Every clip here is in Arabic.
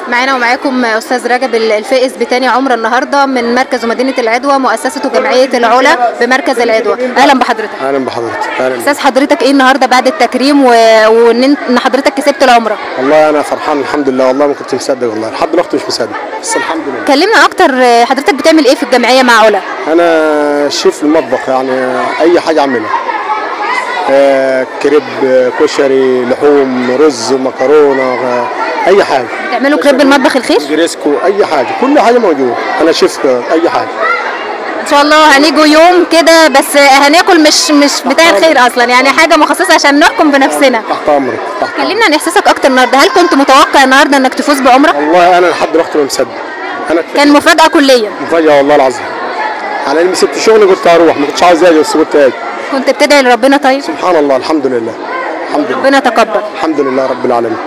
معانا ومعاكم استاذ رجب الفائز بتاني عمره النهارده من مركز ومدينه العدوى، مؤسسه جمعيه العلا بمركز العدوى. اهلا بحضرتك. اهلا بحضرتك. اهلا. استاذ حضرتك ايه النهارده بعد التكريم وان حضرتك كسبت العمره؟ والله انا فرحان الحمد لله، والله ما كنت مصدق، والله لحد دلوقتي مش مصدق، بس الحمد لله. كلمنا اكتر، حضرتك بتعمل ايه في الجمعيه مع علا؟ انا شيف المطبخ، يعني اي حاجه اعملها، كريب، كشري، لحوم، رز، مكرونه، اي حاجه. بتعملوا كريب المطبخ الخير؟ جريسكو، اي حاجه، كل حاجه موجوده. انا شيف اي حاجه. ان شاء الله هنيجوا يوم كده بس هناكل مش بتاع الخير اصلا، يعني حاجه مخصصه عشان نحكم بنفسنا. تحت امرك. كلمنا عن احساسك اكتر النهارده، هل كنت متوقع النهارده انك تفوز بعمره؟ والله انا لحد دلوقتي ما مصدق. كان مفاجاه كليه. مفاجاه والله العظيم. انا لما سبت شغلي قلت هروح، ما كنتش عاوز اجي بس قلت اجي. كنت بتدعي لربنا؟ طيب سبحان الله، الحمد لله. الحمد لله. ربنا يتقبل. الحمد لله رب العالمين.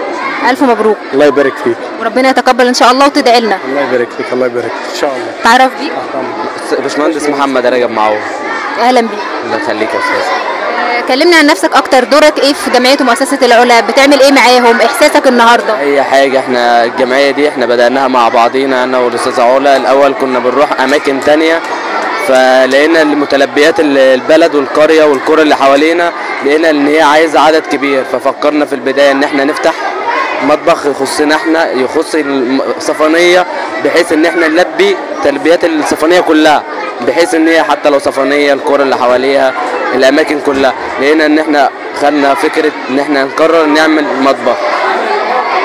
الف مبروك. الله يبارك فيك. وربنا يتقبل ان شاء الله وتدعي لنا. الله يبارك فيك. الله يبارك فيك ان شاء الله. تعرف بيك؟ باشمهندس محمد رجب معاهم. اهلا بيك. الله يخليك يا استاذ. كلمنا عن نفسك اكتر، دورك ايه في جمعيه ومؤسسه العلا؟ بتعمل ايه معاهم؟ احساسك النهارده؟ اي حاجه، احنا الجمعيه دي احنا بدأناها مع بعضينا انا والاستاذ علا. الاول كنا بنروح اماكن تانية، فلقينا متلبيات البلد والقريه والقرى اللي حوالينا، لقينا ان هي عايزه عدد كبير، ففكرنا في البدايه ان احنا نفتح مطبخ يخصنا احنا، يخص الصفانيه، بحيث ان احنا نلبي تلبيات الصفانيه كلها، بحيث ان هي حتى لو صفانيه القرى اللي حواليها الاماكن كلها. لقينا ان احنا خدنا فكره ان احنا نقرر نعمل مطبخ.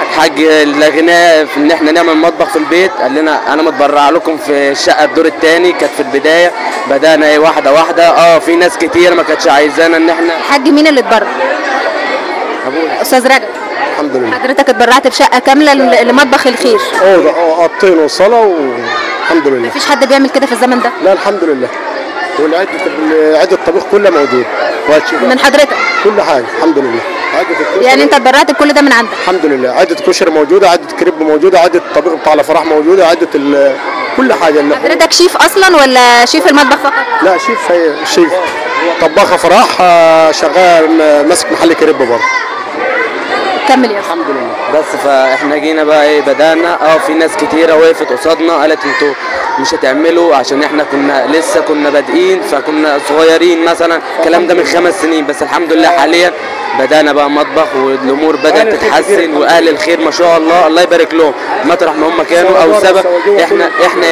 الحاج لغيناه في ان احنا نعمل مطبخ في البيت، قال لنا انا متبرع لكم في الشقه الدور الثاني. كانت في البدايه بدانا ايه واحده واحده، في ناس كتير ما كانتش عايزانا ان احنا. الحاج مين اللي اتبرع؟ ابويا استاذ رجب. الحمد لله. حضرتك اتبرعت بشقه كامله لمطبخ الخير؟ اوضتين وصاله والحمد لله. مفيش حد بيعمل كده في الزمن ده؟ لا الحمد لله. عدة الطبيخ كلها موجود. من حضرتك؟ كل حاجه الحمد لله. يعني انت اتبرعت بكل ده من عندك؟ الحمد لله. عدة كشري موجوده، عدة كريب موجوده، عدة الطبيخ بتاع الافراح موجوده، عدة كل حاجه. حضرتك شيف اصلا ولا شيف المطبخ فقط؟ لا شيف طباخ افراح، شغال ماسك محل كريب برضه. كمل يا الحمد لله. بس فاحنا جينا بقى ايه بدانا في ناس كتيره وقفت قصادنا قالت انتوا مش هتعملوا، عشان احنا لسه كنا بادئين، فكنا صغيرين مثلا، الكلام ده من 5 سنين. بس الحمد لله حاليا بدانا بقى مطبخ والامور بدات تتحسن، واهل الخير ما شاء الله الله يبارك لهم مطرح ما هم كانوا او سبب. احنا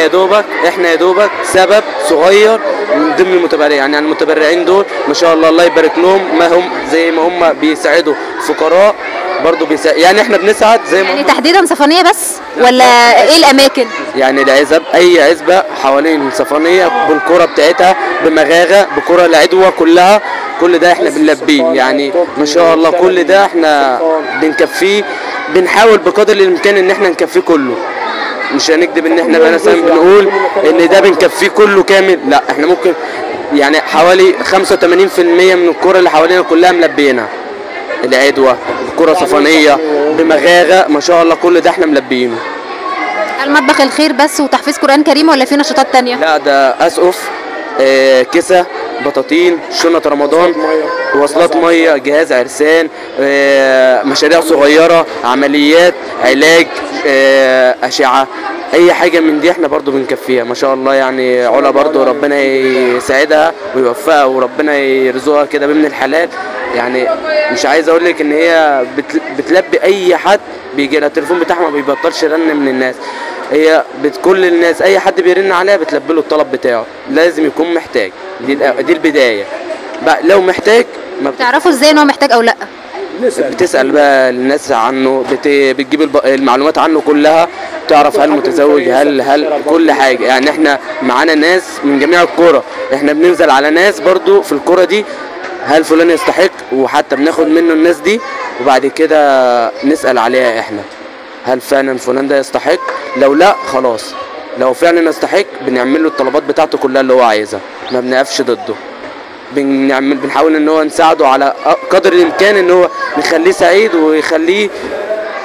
يا دوبك سبب صغير من ضمن المتبرعين. يعني المتبرعين دول ما شاء الله الله يبارك لهم، ما هم زي ما هم بيساعدوا فقراء برضه يعني احنا بنسعد زي ما يعني تحديدا صفانيه بس ولا ايه الاماكن؟ يعني العزب، اي عزبه حوالين صفانيه بالكره بتاعتها، بمغاغه، بكره العدوى كلها، كل ده احنا بنلبيه. يعني ما شاء الله كل ده احنا بنكفيه، بنحاول بقدر الامكان ان احنا نكفيه كله. مش هنكذب ان احنا مثلا بنقول ان ده بنكفيه كله كامل، لا احنا ممكن يعني حوالي 85% من الكره اللي حوالينا كلها ملبيينها. العدوى بكره صفانيه بمغاغه ما شاء الله كل ده احنا ملبيينه. هل مطبخ الخير بس وتحفيظ قرآن كريم ولا في نشاطات تانية؟ لا ده اسقف، كسى، بطاطين، شنط رمضان، وصلات ميه، جهاز عرسان، مشاريع صغيره، عمليات، علاج، اشعه، اي حاجه من دي احنا برضو بنكفيها ما شاء الله. يعني علا برضو ربنا يساعدها ويوفقها وربنا يرزقها كده بمن الحلال. يعني مش عايز اقول لك ان هي بتلبي اي حد بيجي لها التليفون بتاعها ما بيبطلش رن من الناس. هي كل الناس اي حد بيرن عليها بتلبي له الطلب بتاعه، لازم يكون محتاج. دي البدايه بقى. لو محتاج ما بتعرفوا ازاي ان هو محتاج او لا؟ بتسال بقى الناس عنه، بتجيب المعلومات عنه كلها، تعرف هل متزوج، هل كل حاجه. يعني احنا معانا ناس من جميع القرى، احنا بننزل على ناس برضو في القرى دي، هل فلان يستحق، وحتى بناخد منه الناس دي وبعد كده نسال عليها احنا هل فعلا فلان ده يستحق. لو لا خلاص، لو فعلا يستحق بنعمل له الطلبات بتاعته كلها اللي هو عايزها، ما بنقفش ضده. بنحاول ان هو نساعده على قدر الامكان، ان هو نخليه سعيد ويخليه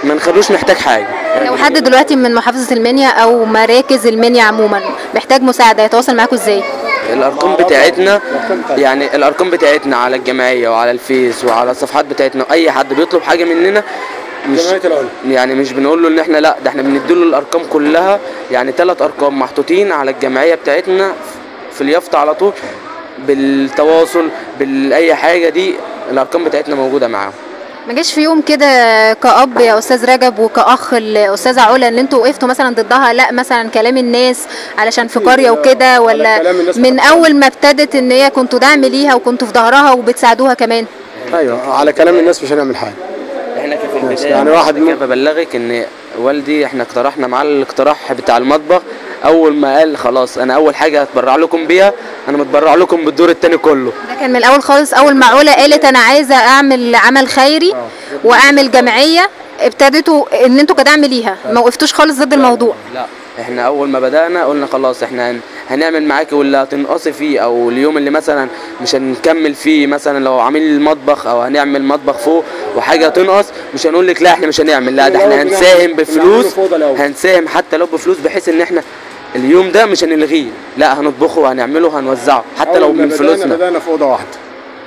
ما نخلوش محتاج حاجه. لو حد دلوقتي من محافظه المنيا او مراكز المنيا عموما محتاج مساعده يتواصل معاكم ازاي؟ الارقام بتاعتنا، يعني الارقام بتاعتنا على الجمعيه وعلى الفيس وعلى الصفحات بتاعتنا، اي حد بيطلب حاجه مننا جمعيه العلا يعني مش بنقول له ان احنا لا، ده احنا بنديله الارقام كلها، يعني 3 ارقام محطوطين على الجمعيه بتاعتنا في اليافطه على طول، بالتواصل باي حاجه دي الارقام بتاعتنا موجوده معاهم. ما جاش في يوم كده كأب يا استاذ رجب وكأخ الاستاذه علا ان انتوا وقفتوا مثلا ضدها، لا مثلا كلام الناس علشان في قريه وكده، ولا من اول ما ابتدت ان هي كنتوا دعم ليها وكنتوا في ظهرها وبتساعدوها كمان؟ ايوه، على كلام الناس مش هنعمل حاجه. احنا في البدايه يعني واحد كده ببلغك ان والدي احنا اقترحنا معاه الاقتراح بتاع المطبخ، اول ما قال خلاص انا اول حاجه هتبرع لكم بيها، انا متبرع لكم بالدور الثاني كله. ده كان من الاول خالص، اول ما علا قالت انا عايزه اعمل عمل خيري واعمل جمعيه، ابتديتوا ان انتوا كدعم ليها، ما وقفتوش خالص ضد الموضوع؟ لا، احنا اول ما بدانا قلنا خلاص احنا هنعمل معاكي، واللي هتنقصي فيه او اليوم اللي مثلا مش هنكمل فيه، مثلا لو عاملين المطبخ او هنعمل مطبخ فوق وحاجه تنقص، مش هنقول لك لا احنا مش هنعمل، لا ده احنا هنساهم بفلوس، هنساهم حتى لو بفلوس، بحيث ان احنا اليوم ده مش هنلغيه، لا هنطبخه وهنعمله وهنوزعه حتى لو من فلوسنا. بدانا في اوضه واحده،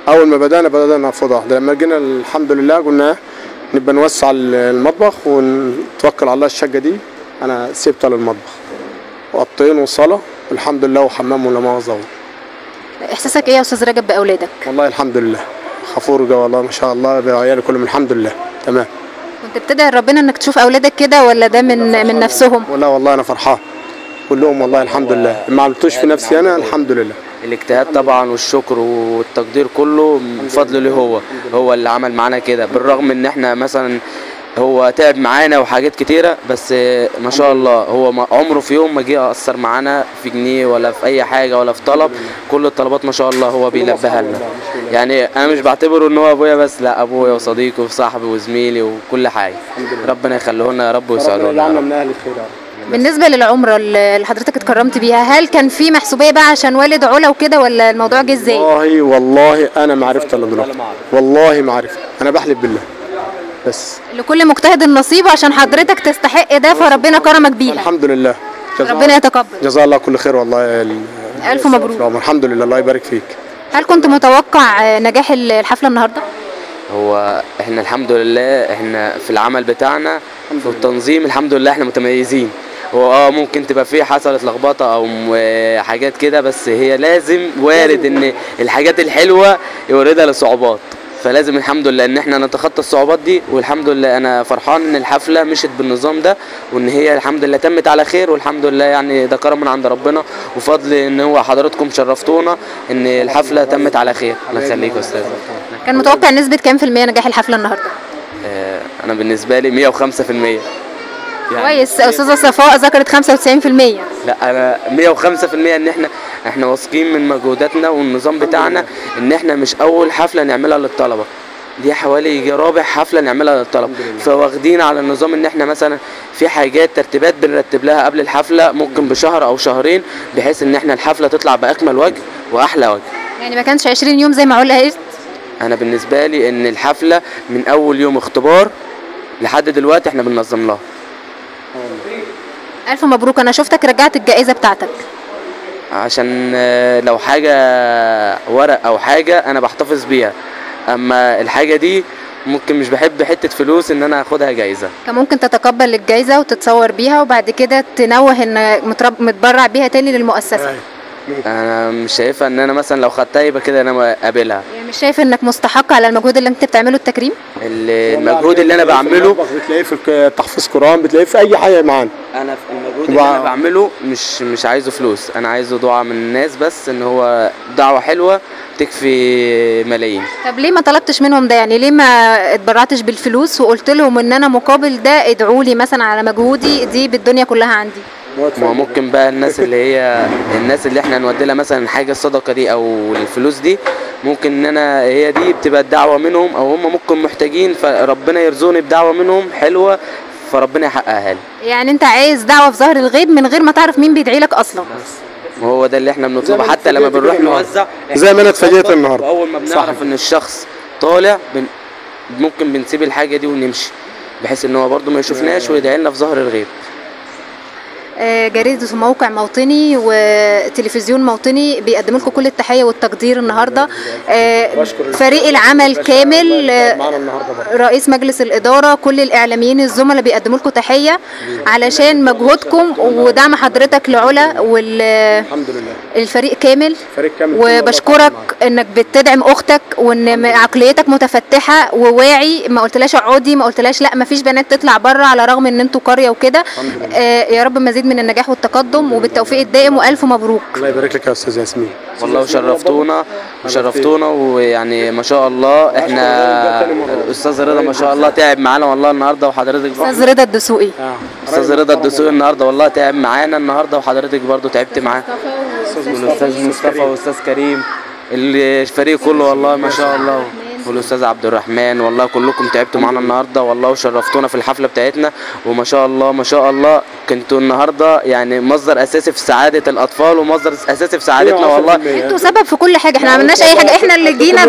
اول ما بدانا في اوضه واحده، لما جينا الحمد لله قلنا نبقى نوسع المطبخ ونتوكل على الله. الشقه دي انا سبتها للمطبخ، وقطين وصاله الحمد لله وحمام ولا مؤاخذه. احساسك ايه يا استاذ رجب باولادك؟ والله الحمد لله خفورجه، والله ما شاء الله بعيالي كلهم الحمد لله تمام. كنت بتدعي ربنا انك تشوف اولادك كده، ولا ده من نفسهم؟ والله انا فرحان كلهم، والله الحمد لله، ما عملتوش في نفسي انا الحمد لله. الاجتهاد طبعا والشكر والتقدير كله بفضل له، هو اللي عمل معانا كده، بالرغم ان احنا مثلا هو تعب معانا وحاجات كتيره، بس ما شاء الله هو عمره في يوم ما جه اثر معانا في جنيه ولا في اي حاجه ولا في طلب، كل الطلبات ما شاء الله هو بيلبيها لنا. يعني انا مش بعتبره ان هو ابويا بس، لا ابويا وصديقي وصاحبي وزميلي وكل حاجه، ربنا يخليه لنا يا رب ويسعده لنا. من اهل الخير. بالنسبه للعمره اللي حضرتك اتكرمت بيها، هل كان في محسوبيه بقى عشان والد علا وكده، ولا الموضوع جه ازاي؟ والله انا ما عرفت الا دلوقتي، والله ما عرفت، انا بحلف بالله. بس لكل مجتهد النصيب، عشان حضرتك تستحق ده فربنا كرمك بيها. الحمد لله، ربنا يتقبل. جزاه الله كل خير والله. الف مبروك. الحمد لله، الله يبارك فيك. هل كنت متوقع نجاح الحفله النهارده؟ هو احنا الحمد لله احنا في العمل بتاعنا في التنظيم الحمد لله احنا متميزين. هو ممكن تبقى فيه حصلت لخبطه او حاجات كده، بس هي لازم وارد ان الحاجات الحلوه يوردها لصعوبات، فلازم الحمد لله ان احنا نتخطى الصعوبات دي، والحمد لله انا فرحان ان الحفله مشت بالنظام ده، وان هي الحمد لله تمت على خير، والحمد لله يعني ده كرم من عند ربنا وفضل ان هو حضراتكم شرفتونا ان الحفله تمت على خير. الله يخليك يا استاذ. كان متوقع نسبه كام في المية نجاح الحفله النهارده؟ انا بالنسبه لي 105%. يعني كويس. استاذه صفاء ذكرت 95%. لا انا 105% ان احنا واثقين من مجهوداتنا والنظام بتاعنا، ان احنا مش اول حفله نعملها للطلبه، دي حوالي يجي رابع حفله نعملها للطلبه، فواخدين على النظام ان احنا مثلا في حاجات ترتيبات بنرتب لها قبل الحفله ممكن بشهر او شهرين، بحيث ان احنا الحفله تطلع باكمل وجه واحلى وجه. يعني ما كانش 20 يوم زي ما علا قالت؟ انا بالنسبه لي ان الحفله من اول يوم اختبار لحد دلوقتي احنا بننظم لها. الف مبروك. انا شفتك رجعت الجائزه بتاعتك، عشان لو حاجه ورق او حاجه انا بحتفظ بيها، اما الحاجه دي ممكن مش بحب حته فلوس ان انا اخدها جايزه. كان ممكن تتقبل الجايزه وتتصور بيها وبعد كده تنوه ان متبرع بيها تاني للمؤسسه. انا مش شايفه ان انا مثلا لو خدتها يبقى كده انا قابلها. يعني مش شايف انك مستحق على المجهود اللي انت بتعمله التكريم؟ المجهود اللي انا بعمله بتلاقيه في تحفيظ قرآن، بتلاقيه في اي حاجه معانا. انا في المجهود اللي انا بعمله مش عايزه فلوس، انا عايزه دعاء من الناس بس، ان هو دعوه حلوه تكفي ملايين. طب ليه ما طلبتش منهم ده؟ يعني ليه ما اتبرعتش بالفلوس وقلت لهم ان انا مقابل ده ادعوا لي مثلا على مجهودي دي بالدنيا كلها عندي؟ ما ممكن بقى الناس اللي احنا نودي لها مثلا حاجه الصدقه دي او الفلوس دي، ممكن ان انا هي دي بتبقى الدعوه منهم، او هم ممكن محتاجين فربنا يرزقني بدعوه منهم حلوه فربنا يحققها لي. يعني انت عايز دعوه في ظهر الغيب من غير ما تعرف مين بيدعي لك اصلا؟ وهو ده اللي احنا بنطلبه، حتى لما بنروح نوزع زي ما انا اتفاجئت النهارده، اول ما بنعرف ان الشخص طالع ممكن بنسيب الحاجه دي ونمشي، بحيث ان هو برده ما يشوفناش ويدعي لنا في ظهر الغيب. جريدة موقع موطني وتلفزيون موطني بيقدم لكم كل التحية والتقدير النهاردة. فريق العمل كامل، رئيس مجلس الإدارة، كل الإعلاميين الزملاء بيقدموا لكم تحية علشان مجهودكم ودعم حضرتك لعلا والفريق كامل. وبشكرك انك بتدعم اختك وان عقليتك متفتحة وواعي، ما قلتلاش اقعدي، ما قلتلاش لا ما فيش بنات تطلع بره على رغم ان انتوا قرية وكده. يا رب مزيد من النجاح والتقدم وبالتوفيق الدائم والف مبروك. الله يبارك لك يا استاذ ياسمين. والله وشرفتونا ويعني ما شاء الله احنا الاستاذ رضا ما شاء الله تعب معانا والله النهارده، وحضرتك استاذ رضا الدسوقي النهارده والله تعب معانا النهارده، وحضرتك برضو تعبت معاه، والاستاذ مصطفى والاستاذ كريم، الفريق كله والله ما شاء الله، والاستاذ عبد الرحمن، والله كلكم تعبتوا معانا النهارده والله وشرفتونا في الحفله بتاعتنا، وما شاء الله ما شاء الله كنتوا النهارده يعني مصدر اساسي في سعاده الاطفال ومصدر اساسي في سعادتنا والله. انتوا سبب في كل حاجه، احنا ما عملناش اي حاجه، احنا اللي جينا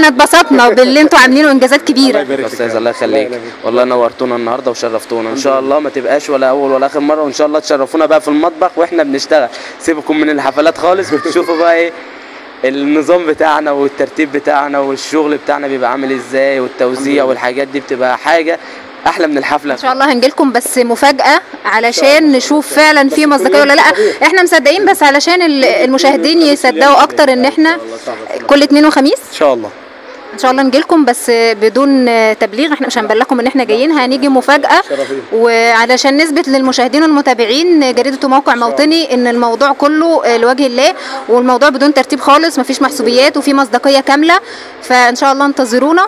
اتبسطنا باللي انتوا عاملينه، انجازات كبيره. استاذ الله يخليك والله نورتونا النهارده وشرفتونا، ان شاء الله ما تبقاش ولا اول ولا اخر مره، وان شاء الله تشرفونا بقى في المطبخ واحنا بنشتغل، سيبكم من الحفلات خالص وتشوفوا بقى ايه النظام بتاعنا والترتيب بتاعنا والشغل بتاعنا بيبقى عامل ازاي، والتوزيع والحاجات دي بتبقى حاجه احلى من الحفله. ان شاء الله هنجيلكم بس مفاجاه علشان نشوف فعلا في مصداقيه ولا لا. احنا مصدقين بس علشان المشاهدين يصدقوا اكتر ان احنا كل اثنين وخميس ان شاء الله نجيلكم بس بدون تبليغ، احنا مش هنبلغكم ان احنا جايين، هنيجي مفاجاه وعلشان نثبت للمشاهدين والمتابعين جريدة موقع موطني ان الموضوع كله لوجه الله، والموضوع بدون ترتيب خالص، مفيش محسوبيات وفي مصداقيه كامله. فان شاء الله انتظرونا،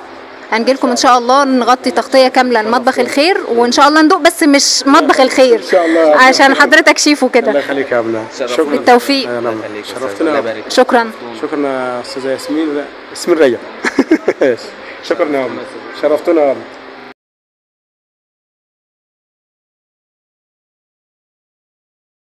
هنجيلكم ان شاء الله نغطي تغطيه كامله لمطبخ الخير، وان شاء الله ندوق بس مش مطبخ الخير ان شاء الله عشان حضرتك شيف وكده. الله يخليك يا ابناء، شكرا بالتوفيق. شرفتنا. شكرا يا استاذه ياسمين. ياسمين ريا. شكرا يا ابناء، شرفتونا يا ابناء.